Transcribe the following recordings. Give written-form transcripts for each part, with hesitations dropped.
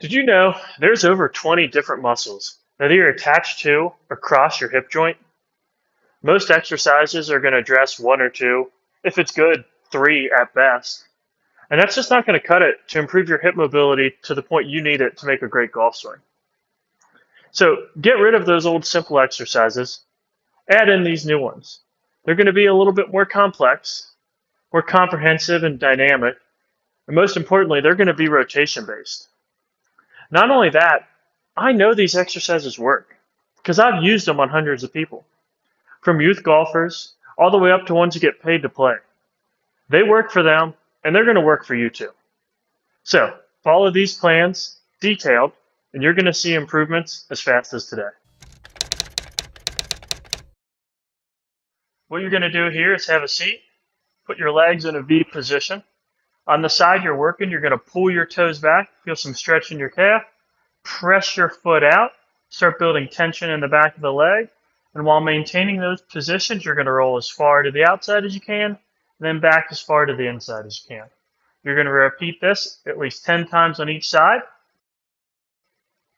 Did you know there's over 20 different muscles that either attach to or cross your hip joint? Most exercises are going to address one or two, if it's good, three at best. And that's just not going to cut it to improve your hip mobility to the point you need it to make a great golf swing. So get rid of those old simple exercises, add in these new ones. They're going to be a little bit more complex, more comprehensive and dynamic, and most importantly, they're going to be rotation based. Not only that, I know these exercises work because I've used them on hundreds of people, from youth golfers all the way up to ones who get paid to play. They work for them, and they're going to work for you too. So follow these plans detailed, and you're going to see improvements as fast as today. What you're going to do here is have a seat, put your legs in a V position. On the side you're working, you're going to pull your toes back, feel some stretch in your calf, press your foot out, start building tension in the back of the leg, and while maintaining those positions, you're going to roll as far to the outside as you can, and then back as far to the inside as you can. You're going to repeat this at least 10 times on each side,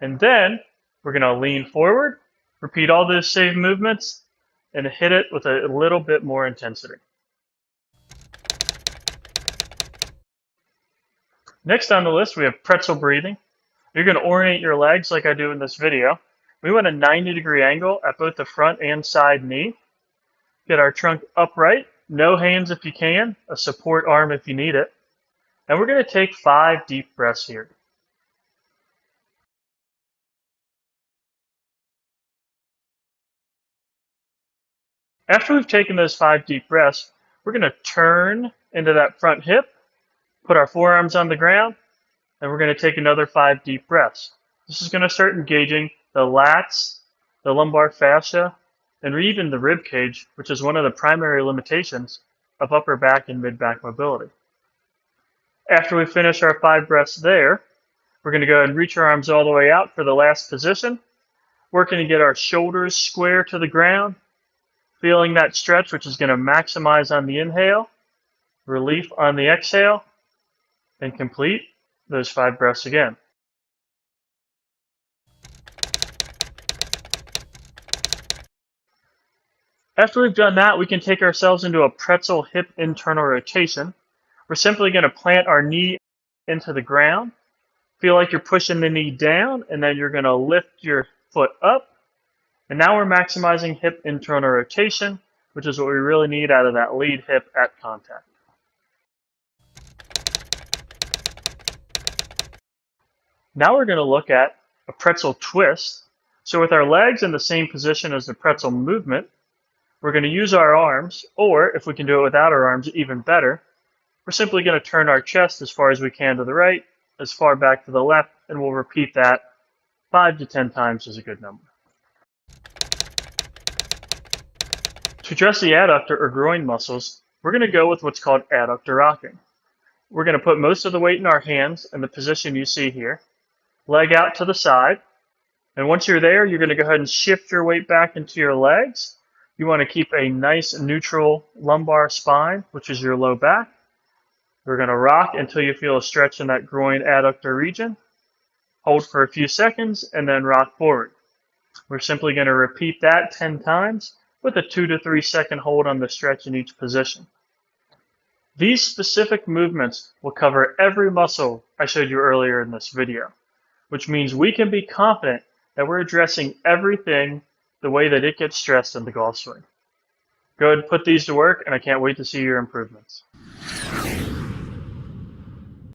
and then we're going to lean forward, repeat all those same movements, and hit it with a little bit more intensity. Next on the list, we have pretzel breathing. You're going to orient your legs like I do in this video. We want a 90-degree angle at both the front and side knee. Get our trunk upright, no hands if you can, a support arm if you need it. And we're going to take 5 deep breaths here. After we've taken those 5 deep breaths, we're going to turn into that front hip, put our forearms on the ground, and we're going to take another 5 deep breaths. This is going to start engaging the lats, the lumbar fascia, and even the rib cage, which is one of the primary limitations of upper back and mid-back mobility. After we finish our 5 breaths there, we're going to go ahead and reach our arms all the way out for the last position, working to get our shoulders square to the ground, feeling that stretch, which is going to maximize on the inhale, relief on the exhale, and complete those 5 breaths again. After we've done that, we can take ourselves into a pretzel hip internal rotation. We're simply going to plant our knee into the ground. Feel like you're pushing the knee down, and then you're going to lift your foot up. And now we're maximizing hip internal rotation, which is what we really need out of that lead hip at contact. Now we're going to look at a pretzel twist. So with our legs in the same position as the pretzel movement, we're going to use our arms, or if we can do it without our arms, even better. We're simply going to turn our chest as far as we can to the right, as far back to the left, and we'll repeat that 5 to 10 times is a good number. To address the adductor or groin muscles, we're going to go with what's called adductor rocking. We're going to put most of the weight in our hands in the position you see here, leg out to the side, and once you're there, you're going to go ahead and shift your weight back into your legs. You want to keep a nice neutral lumbar spine, which is your low back. We're going to rock until you feel a stretch in that groin adductor region. Hold for a few seconds and then rock forward. We're simply going to repeat that 10 times with a 2 to 3 second hold on the stretch in each position. These specific movements will cover every muscle I showed you earlier in this video, which means we can be confident that we're addressing everything the way that it gets stressed in the golf swing. Go ahead and put these to work, and I can't wait to see your improvements.